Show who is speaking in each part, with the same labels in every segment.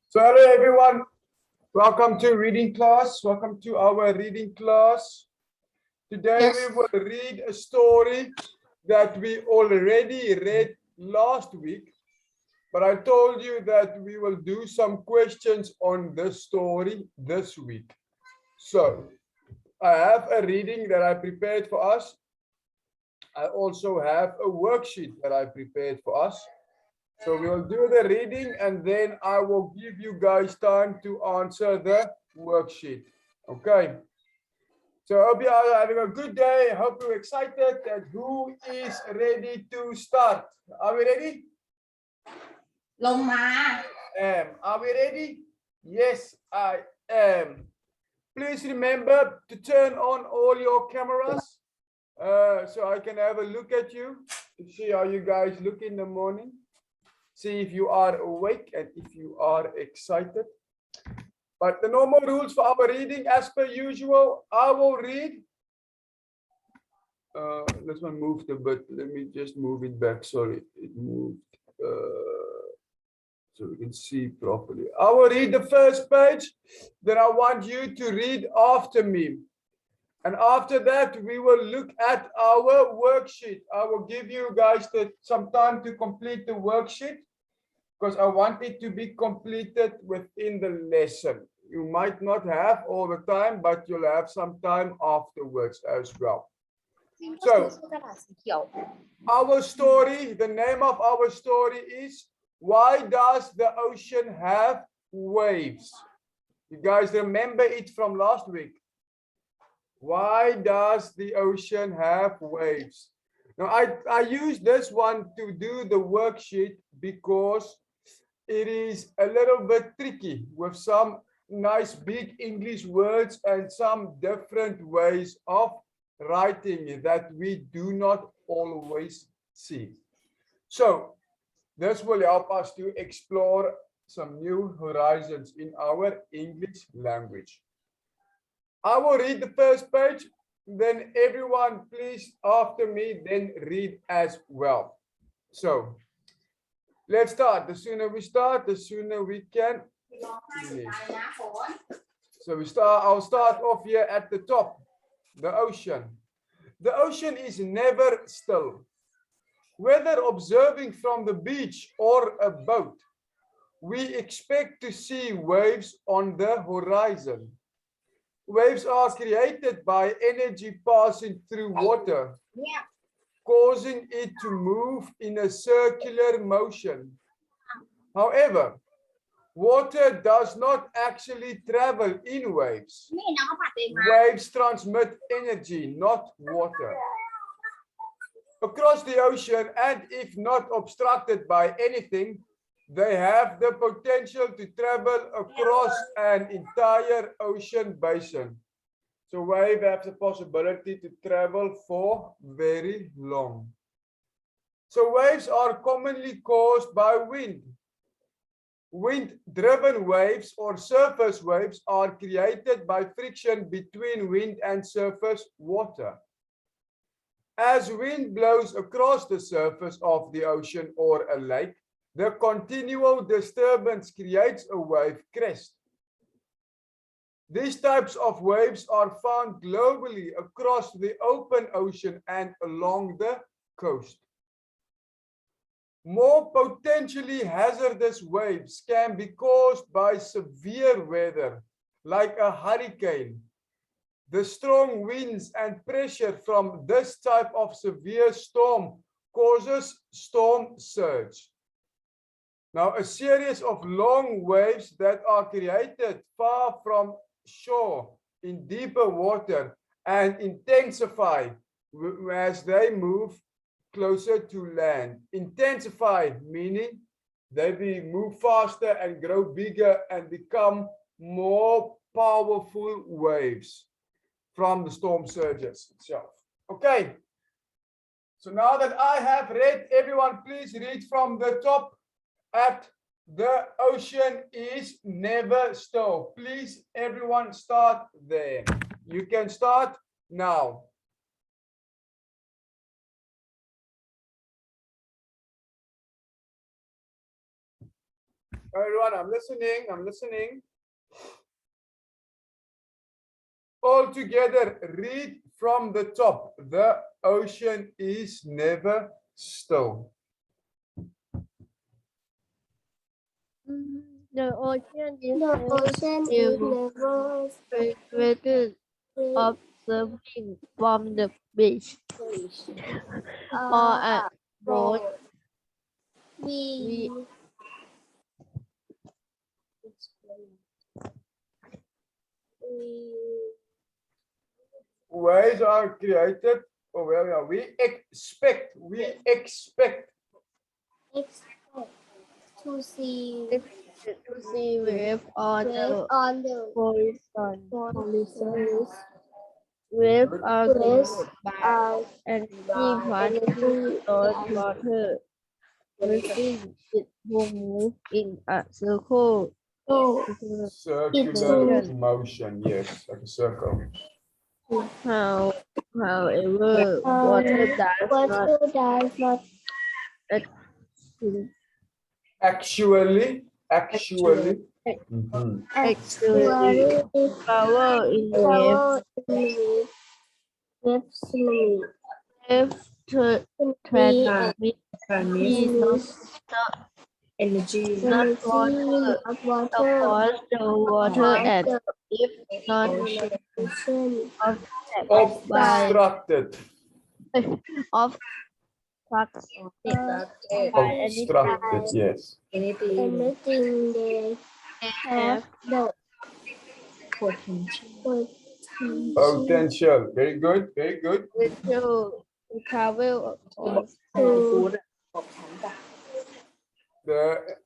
Speaker 1: So hello everyone, welcome to reading class. Welcome to our reading class. Today we will read a story that we already read last week, but I told you that we will do some questions on this story this week. So I have a reading that I prepared for us. I also have a worksheet that I prepared for us. So we'll do the reading and then I will give you guys time to answer the worksheet. Okay. So I hope you are having a good day. I hope you're excited. And who is ready to start? Are we ready? Are we ready? Yes, I am. Please remember to turn on all your cameras so I can have a look at you to see how you guys look in the morning. See if you are awake and if you are excited. But the normal rules for our reading, as per usual, I will read. Let's not move the bit. Let me just move it back. Sorry, it moved. So we can see properly. I will read the first page. Then I want you to read after me. And after that, we will look at our worksheet. I will give you guys some time to complete the worksheet, because I want it to be completed within the lesson. You might not have all the time, but you'll have some time afterwards as well. So, our story, the name of our story is, why does the ocean have waves? You guys remember it from last week. Why does the ocean have waves? Now, I use this one to do the worksheet because it is a little bit tricky with some nice big English words and some different ways of writing that we do not always see. So this will help us to explore some new horizons in our English language. I will read the first page, then everyone please after me then read as well. So let's start. The sooner we start, the sooner we can finish. So I'll start off here at the top. The ocean. The ocean is never still. Whether observing from the beach or a boat, we expect to see waves on the horizon. Waves are created by energy passing through water, causing it to move in a circular motion. However, water does not actually travel in waves. Waves transmit energy, not water. Across the ocean, and if not obstructed by anything, they have the potential to travel across an entire ocean basin. So wave has the possibility to travel for very long. So waves are commonly caused by wind. Wind-driven waves or surface waves are created by friction between wind and surface water. As wind blows across the surface of the ocean or a lake, the continual disturbance creates a wave crest. These types of waves are found globally across the open ocean and along the coast. More potentially hazardous waves can be caused by severe weather, like a hurricane. The strong winds and pressure from this type of severe storm causes storm surge. Now, a series of long waves that are created far from shore in deeper water and intensify as they move closer to land. Intensify meaning they move faster and grow bigger and become more powerful waves from the storm surges itself. Okay. So now that I have read, everyone please read from the top. At the ocean is never still. Please, everyone start there. You can start now. Everyone, I'm listening. I'm listening. All together, read from the top. The ocean is never still.
Speaker 2: The ocean is
Speaker 3: The ocean is
Speaker 2: never
Speaker 3: never
Speaker 2: separated, observing from the beach or at boat.
Speaker 3: we
Speaker 1: Waves are created, or where we are. We expect
Speaker 3: expect to see
Speaker 2: wave on the
Speaker 3: on the
Speaker 2: horizon. Waves are
Speaker 3: waves
Speaker 2: created by
Speaker 3: are
Speaker 2: and G5 water. Machine it will move in a circle.
Speaker 1: circular motion. Yes, like a circle.
Speaker 2: However, water does not
Speaker 1: Actually. Mhm.
Speaker 2: actually power in wave. Wave transmit
Speaker 3: energy
Speaker 2: not water across the water and if not
Speaker 1: Obstructed.
Speaker 2: by
Speaker 1: Obstructed, yes.
Speaker 3: anything they
Speaker 2: have
Speaker 3: the
Speaker 1: Potential. Very good, very good.
Speaker 2: to travel on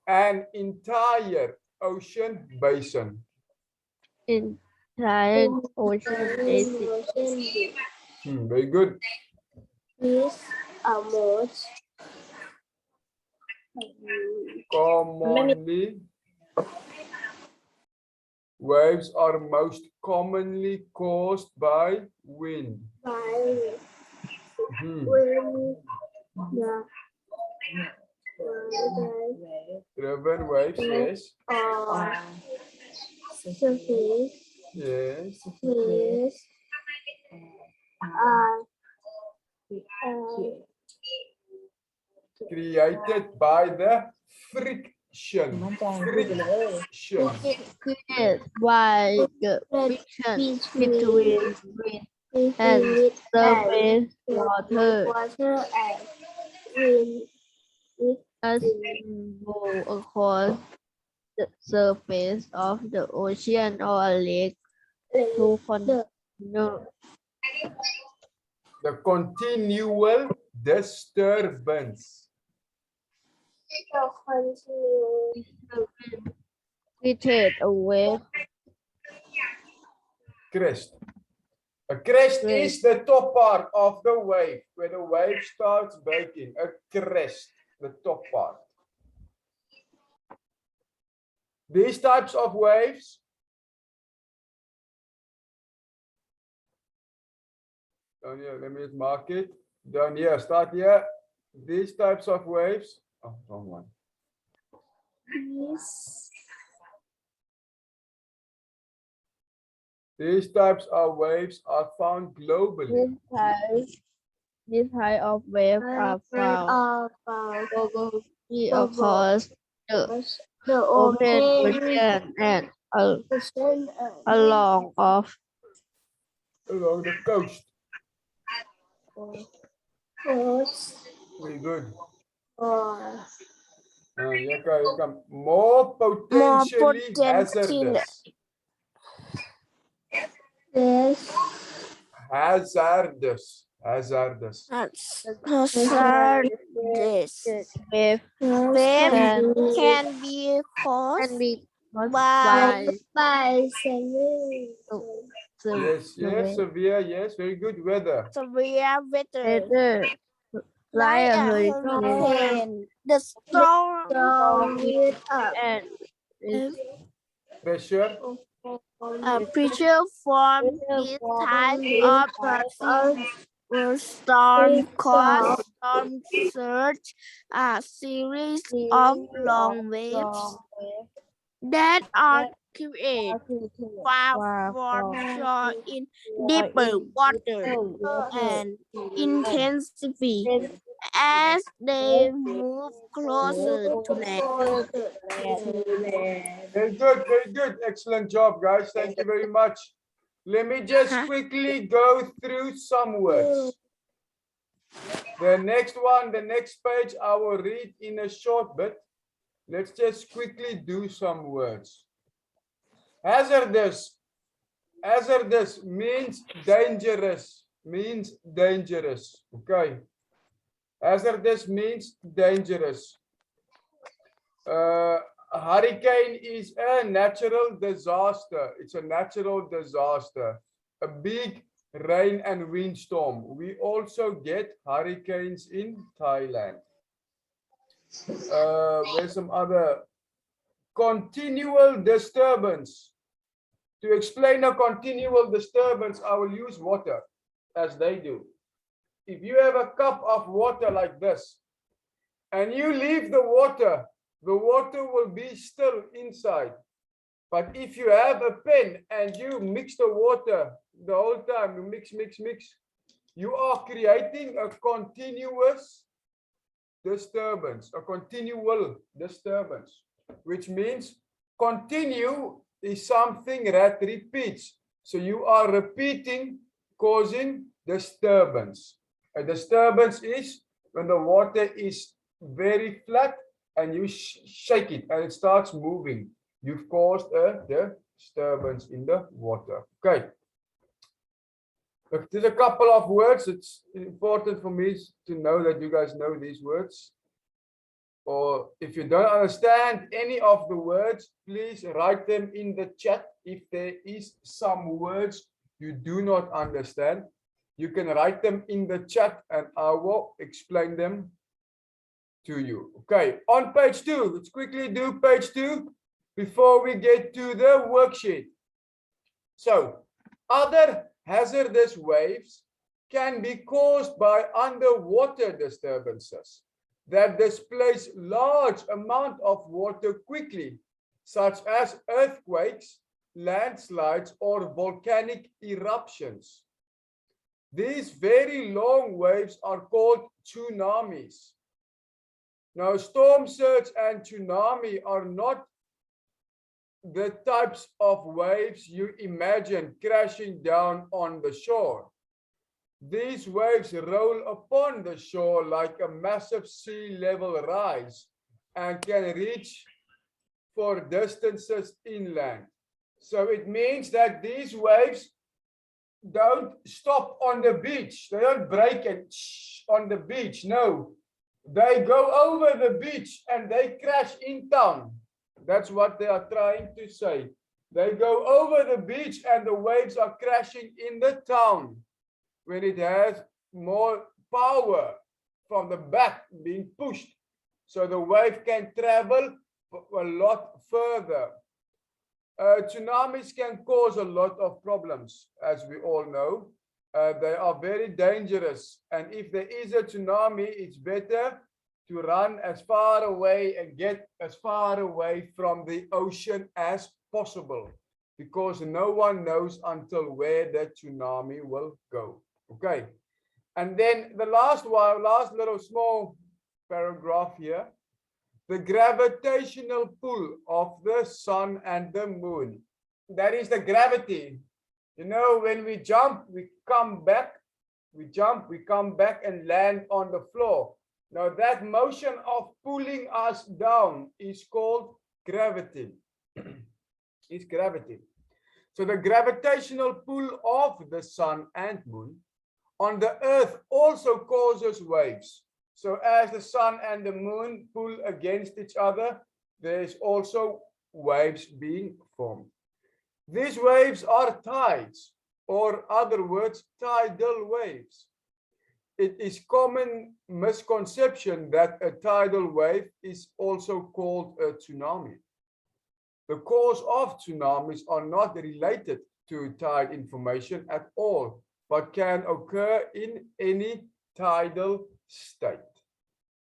Speaker 1: An entire ocean basin.
Speaker 2: entire ocean basin.
Speaker 1: Very good.
Speaker 3: is a most
Speaker 1: Commonly, waves are most commonly caused by wind.
Speaker 3: by
Speaker 1: Hmm.
Speaker 3: when
Speaker 1: Driven waves, yes.
Speaker 3: surface
Speaker 1: Yes.
Speaker 3: is
Speaker 1: Created by the friction.
Speaker 2: Created by the friction between wind and surface water
Speaker 3: and wind
Speaker 2: as move across the surface of the ocean or a lake to continue.
Speaker 1: The continual disturbance.
Speaker 2: Created a wave.
Speaker 1: Crest. A crest is the top part of the wave, where the wave starts breaking. A crest, the top part. These types of waves down here, let me just mark it. Down here, start here. These types of waves. Oh, wrong one. These types of waves are found globally.
Speaker 2: This type of wave are found globally across the open ocean and along
Speaker 1: the coast. Very good. Here come. More potentially hazardous.
Speaker 3: Yes.
Speaker 1: Hazardous.
Speaker 2: wave
Speaker 3: Can be caused by
Speaker 1: Yes, severe, yes, very good weather.
Speaker 3: severe weather.
Speaker 2: weather like a hurricane
Speaker 3: The storm with
Speaker 2: and
Speaker 1: Pressure.
Speaker 3: pressure from this type of storm cause storm surge, a series of long waves that are created far from shore in deeper water and intensify as they move closer to land.
Speaker 1: Very good, very good. Excellent job, guys. Thank you very much. Let me just quickly go through some words. The next one, the next page, I will read in a short bit. Let's just quickly do some words. Hazardous. Hazardous means dangerous. Means dangerous. Okay. Hazardous means dangerous. A hurricane is a natural disaster. It's a natural disaster. A big rain and windstorm. We also get hurricanes in Thailand. There's some other continual disturbance. To explain a continual disturbance, I will use water as they do. If you have a cup of water like this and you leave the water will be still inside. But if you have a pen and you mix the water the whole time, you mix, you are creating a continuous disturbance, a continual disturbance, which means continue is something that repeats. So you are repeating, causing disturbance. A disturbance is when the water is very flat and you shake it and it starts moving. You've caused a disturbance in the water. Okay. There's a couple of words. It's important for me to know that you guys know these words. Or if you don't understand any of the words, please write them in the chat. If there is some words you do not understand, you can write them in the chat and I will explain them to you. Okay, on page 2, let's quickly do page 2 before we get to the worksheet. So, other hazardous waves can be caused by underwater disturbances that displace large amount of water quickly, such as earthquakes, landslides, or volcanic eruptions. These very long waves are called tsunamis. Now, storm surge and tsunami are not the types of waves you imagine crashing down on the shore. These waves roll upon the shore like a massive sea level rise and can reach for distances inland. So it means that these waves don't stop on the beach. They don't break and on the beach. No, they go over the beach and they crash in town. That's what they are trying to say. They go over the beach and the waves are crashing in the town when it has more power from the back being pushed. So the wave can travel a lot further. Tsunamis can cause a lot of problems, as we all know. They are very dangerous. And if there is a tsunami, it's better to run as far away and get as far away from the ocean as possible, because no one knows until where the tsunami will go. Okay. And then the last one, last little small paragraph here. The gravitational pull of the sun and the moon. That is the gravity. You know, when we jump, we come back. We jump, we come back and land on the floor. Now that motion of pulling us down is called gravity. It's gravity. So the gravitational pull of the sun and moon on the earth also causes waves. So as the sun and the moon pull against each other, there's also waves being formed. These waves are tides, or other words, tidal waves. It is common misconception that a tidal wave is also called a tsunami. The cause of tsunamis are not related to tide information at all, but can occur in any tidal state.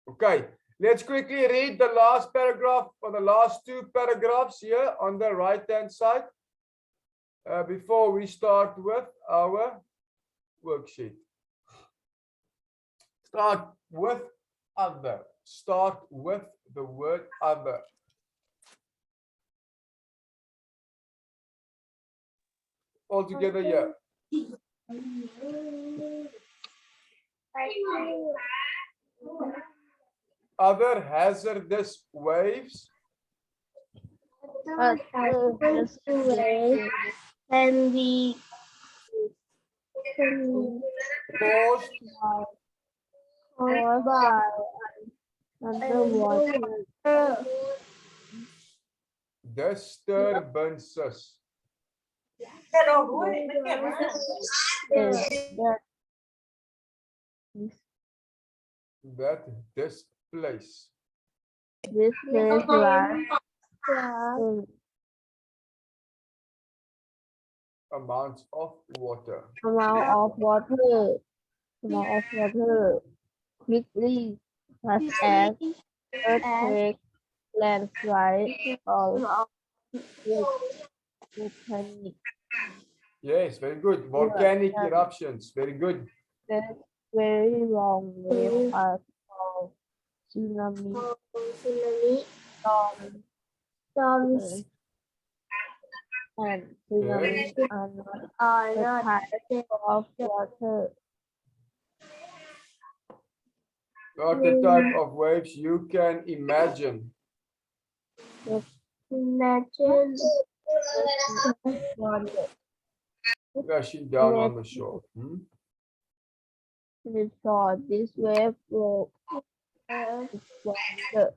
Speaker 1: Okay, Let's quickly read the last paragraph or the last two paragraphs here on the right-hand side before we start with our worksheet. Start with other. Start with the word other. All together here. Other hazardous waves
Speaker 2: can be
Speaker 1: caused
Speaker 2: by underwater
Speaker 1: disturbances that displace
Speaker 2: this is right
Speaker 1: amounts of water.
Speaker 2: amount of water quickly, such as earthquake, landslide, or volcanic.
Speaker 1: Yes, very good. Volcanic eruptions. Very good.
Speaker 2: Very long waves are called tsunami. Storms and tsunamis are not the type of water.
Speaker 1: Not the type of waves you can imagine.
Speaker 2: Imagine
Speaker 1: Crashing down on the shore.
Speaker 2: this wave will the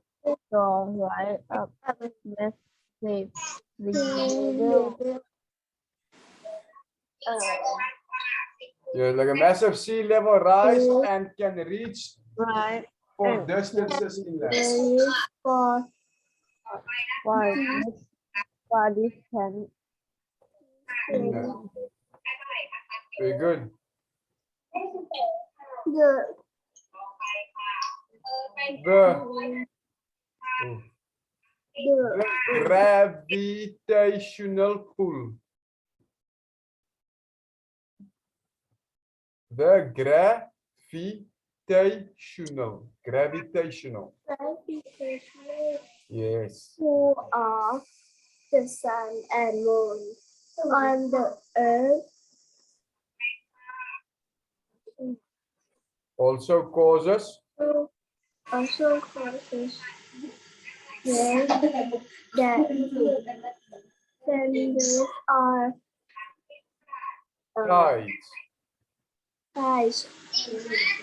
Speaker 2: shore right up massive
Speaker 1: Yeah, like a massive sea level rise and can reach
Speaker 2: right
Speaker 1: for distances inland.
Speaker 2: For this can
Speaker 1: Very good. The gravitational pull. The gravitational. Yes.
Speaker 2: pull of the sun and moon on the earth
Speaker 1: Also causes
Speaker 2: that senders tides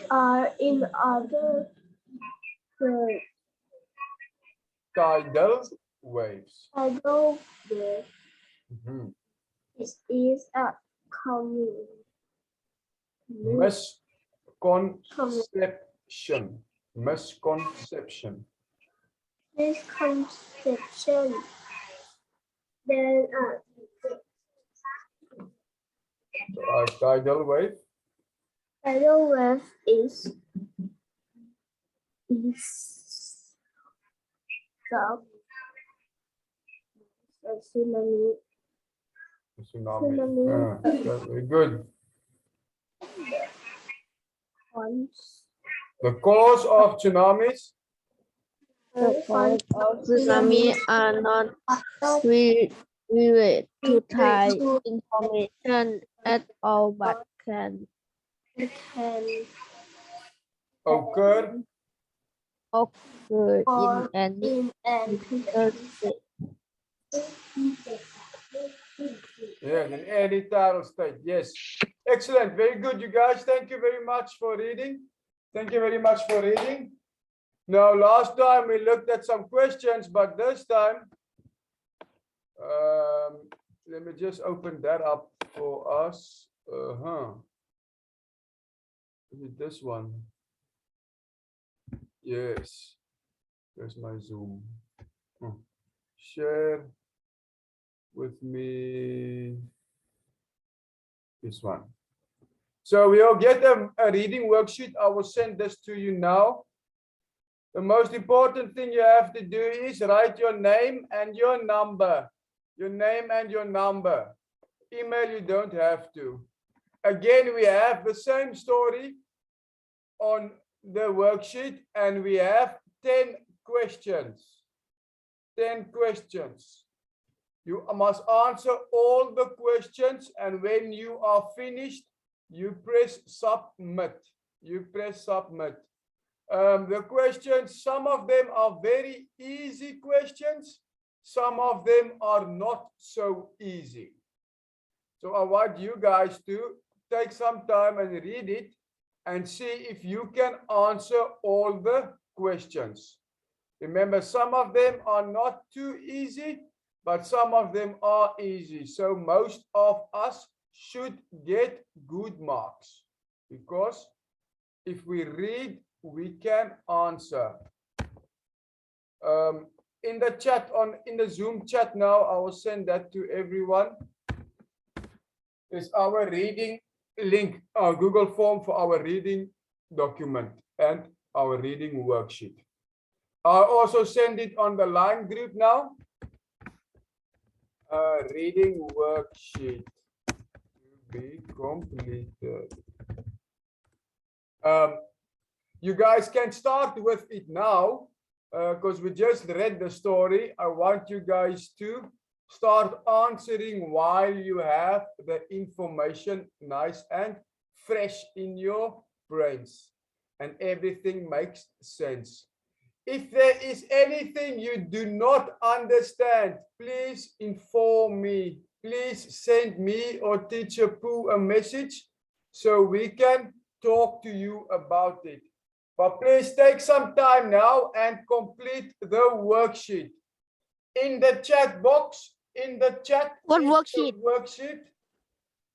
Speaker 2: are in other words.
Speaker 1: tidal waves.
Speaker 2: Tidal wave
Speaker 1: Mhm.
Speaker 2: is a common
Speaker 1: Misconception. Misconception.
Speaker 2: misconception. Then
Speaker 1: Tidal wave.
Speaker 2: tidal wave is a tsunami.
Speaker 1: Tsunami. Very good. The cause of tsunamis.
Speaker 2: The cause of tsunami are not related to tide information at all, but can
Speaker 1: Occur
Speaker 2: occur in any critical state.
Speaker 1: Yeah, in any tidal state. Yes. Excellent. Very good, you guys. Thank you very much for reading. Thank you very much for reading. Now, last time we looked at some questions, but this time, let me just open that up for us. Is it this one? Yes. There's my Zoom. Share with me this one. So we'll get a reading worksheet. I will send this to you now. The most important thing you have to do is write your name and your number. Your name and your number. Email you don't have to. Again, we have the same story on the worksheet and we have 10 questions. 10 questions. You must answer all the questions, and when you are finished, you press submit. You press submit. The questions, some of them are very easy questions. Some of them are not so easy. So I want you guys to take some time and read it and see if you can answer all the questions. Remember, some of them are not too easy, but some of them are easy. So most of us should get good marks, because if we read, we can answer. In the chat, in the Zoom chat now, I will send that to everyone. Is our reading link, our Google form for our reading document and our reading worksheet. I'll also send it on the line group now. Reading worksheet to be completed. You guys can start with it now because we just read the story. I want you guys to start answering while you have the information nice and fresh in your brains and everything makes sense. If there is anything you do not understand, please inform me. Please send me or Teacher Pooh a message so we can talk to you about it. But please take some time now and complete the worksheet. In the chat box, in the chat.
Speaker 3: What worksheet?
Speaker 1: Worksheet.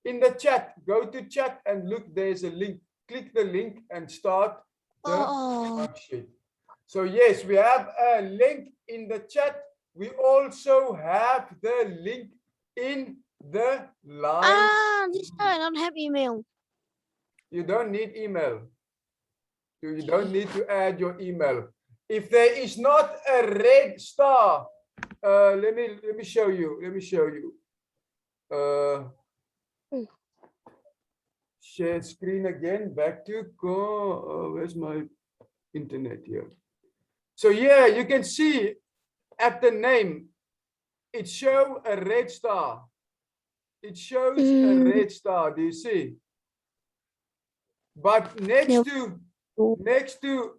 Speaker 1: In the chat, go to chat and look, there's a link. Click the link and start the worksheet. So yes, we have a link in the chat. We also have the link in the line.
Speaker 3: This time I don't have email.
Speaker 1: You don't need email. You don't need to add your email. If there is not a red star, let me show you. Let me show you. Share screen again. Back to go. Where's my internet here? So yeah, you can see at the name, it shows a red star. It shows a red star. Do you see? But next to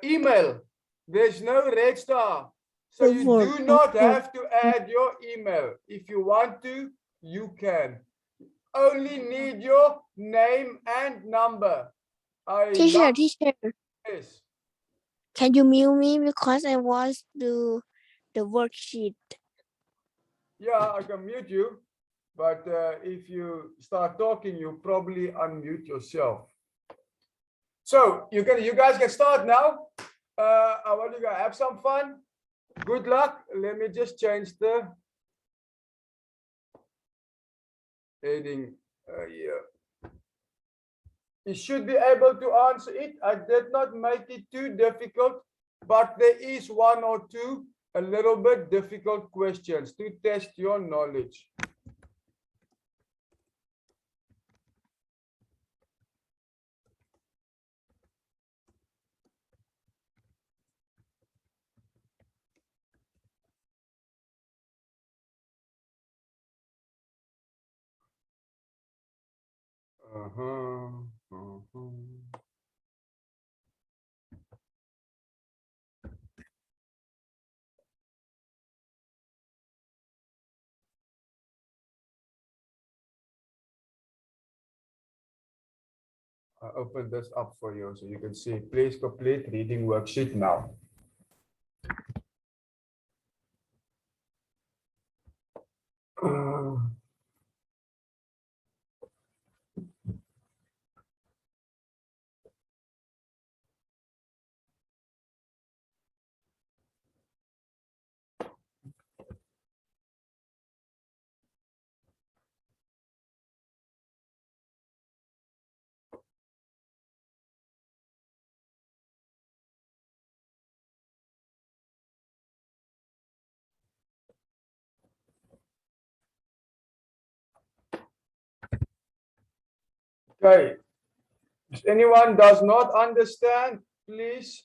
Speaker 1: email, there's no red star. So you do not have to add your email. If you want to, you can. Only need your name and number.
Speaker 3: Teacher.
Speaker 1: Yes.
Speaker 3: Can you mute me because I want to do the worksheet?
Speaker 1: Yeah, I can mute you, but if you start talking, you probably unmute yourself. So you guys can start now. I want you guys have some fun. Good luck. Let me just change the heading here. You should be able to answer it. I did not make it too difficult, but there is one or two a little bit difficult questions to test your knowledge. I open this up for you so you can see. Please complete reading worksheet now. Okay. If anyone does not understand, please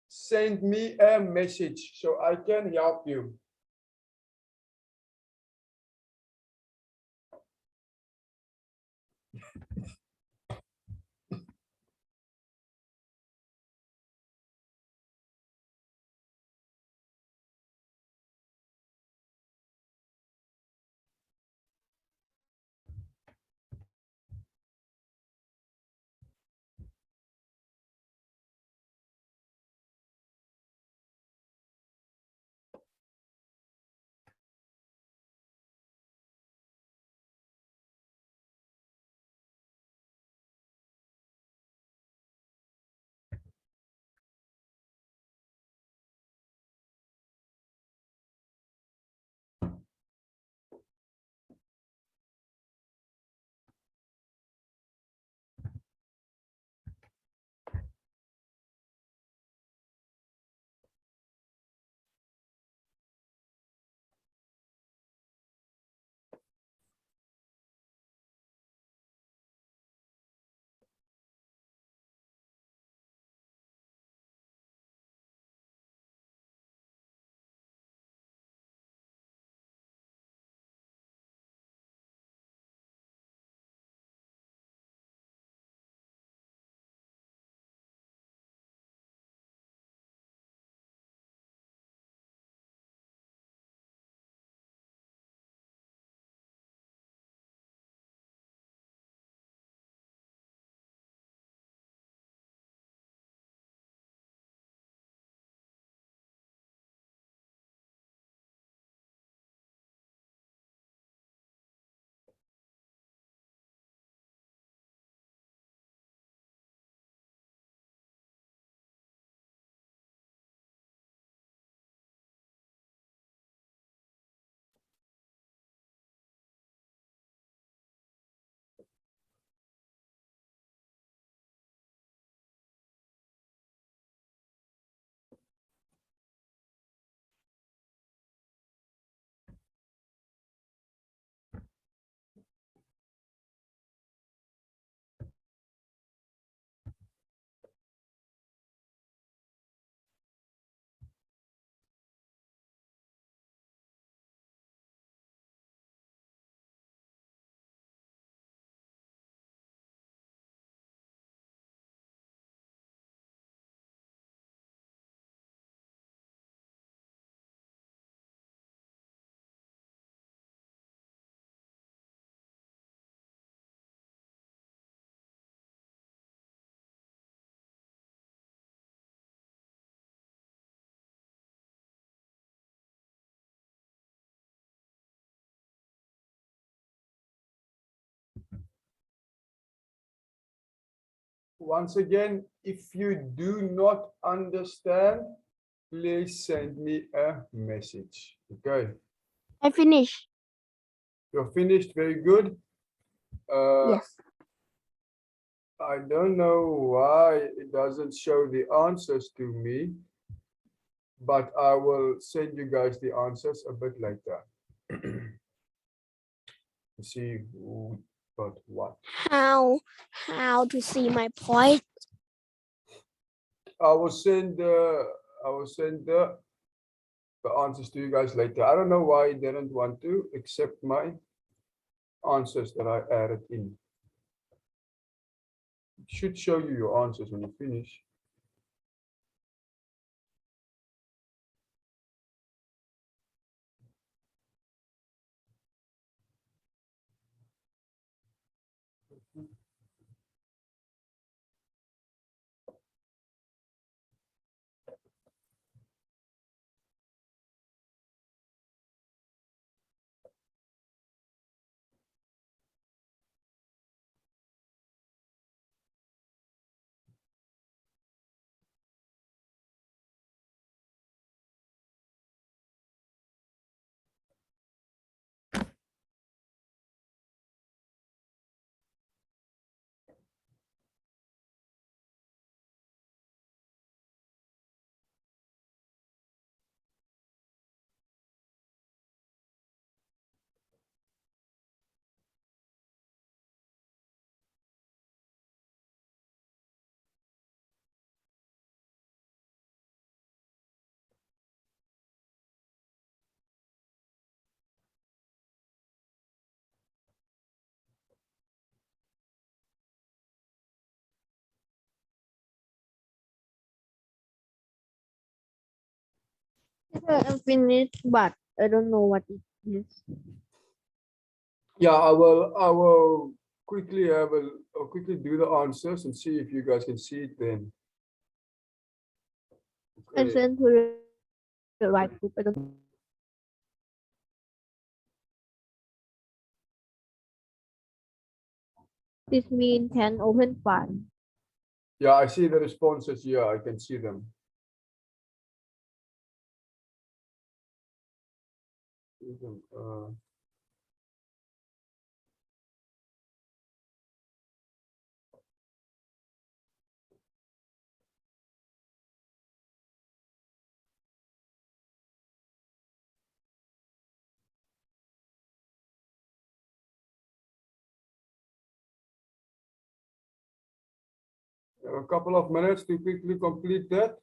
Speaker 1: send me a message so I can help you. Once again, if you do not understand, please send me a message. Okay,
Speaker 3: I finished.
Speaker 1: you're finished. Very good.
Speaker 3: Yes.
Speaker 1: I don't know why it doesn't show the answers to me, but I will send you guys the answers a bit later. See who got what.
Speaker 3: How to see my point?
Speaker 1: I will send the answers to you guys later. I don't know why it didn't want to accept my answers that I added in. It should show you your answers when you finish.
Speaker 3: I'm finished, but I don't know what it is.
Speaker 1: Yeah, I will quickly I'll quickly do the answers and see if you guys can see it then.
Speaker 3: I
Speaker 1: Okay.
Speaker 3: sent to the right group. I don't. This means can open file.
Speaker 1: Yeah, I see the responses. Yeah, I can see them. A couple of minutes to quickly complete that.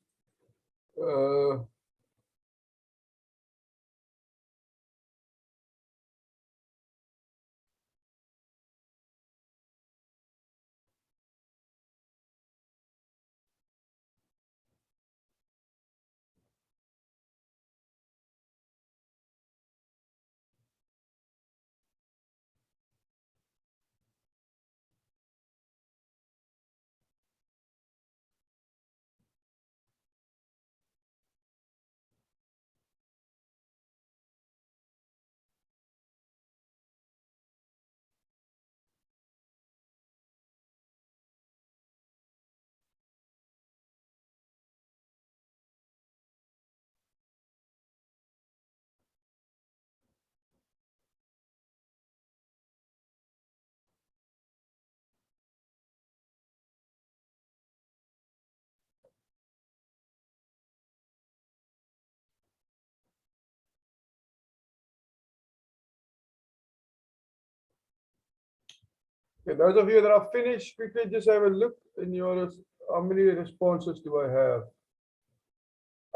Speaker 1: Okay, those of you that are finished, quickly just have a look in your, how many responses do I have?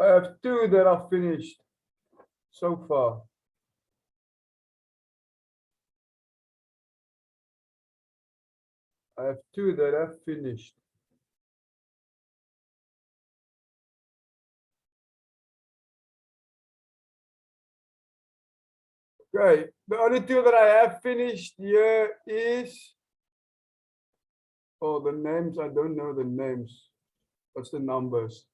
Speaker 1: I have 2 that are finished so far. I have 2 that have finished. Okay, the only 2 that I have finished here is, oh, the names, I don't know the names. What's the numbers?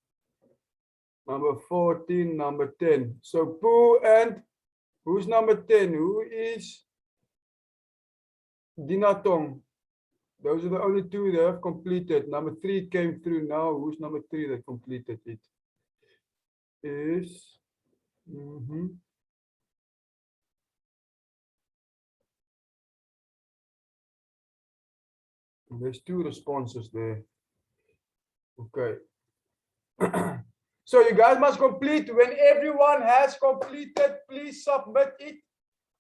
Speaker 1: Number 14, number 10. So Pooh and who's number 10? Who is Dinatong? Those are the only 2 that have completed. Number 3 came through now. Who's number 3 that completed it? Is there's 2 responses there. Okay. So you guys must complete. When everyone has completed, please submit it.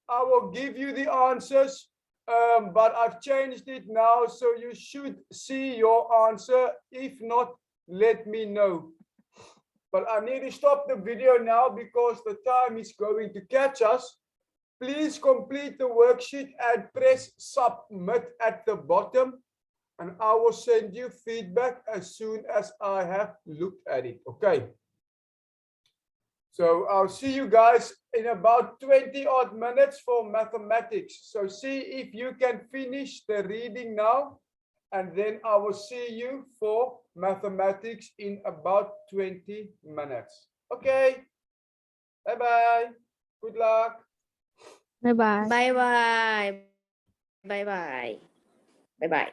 Speaker 1: I will give you the answers, but I've changed it now, so you should see your answer. If not, let me know. But I need to stop the video now because the time is going to catch us. Please complete the worksheet and press submit at the bottom, and I will send you feedback as soon as I have looked at it. Okay. So I'll see you guys in about 20 odd minutes for mathematics. So see if you can finish the reading now, and then I will see you for mathematics in about 20 minutes. Okay. Bye-bye. Good luck.
Speaker 3: Bye bye.
Speaker 4: Bye bye. Bye bye. Bye bye.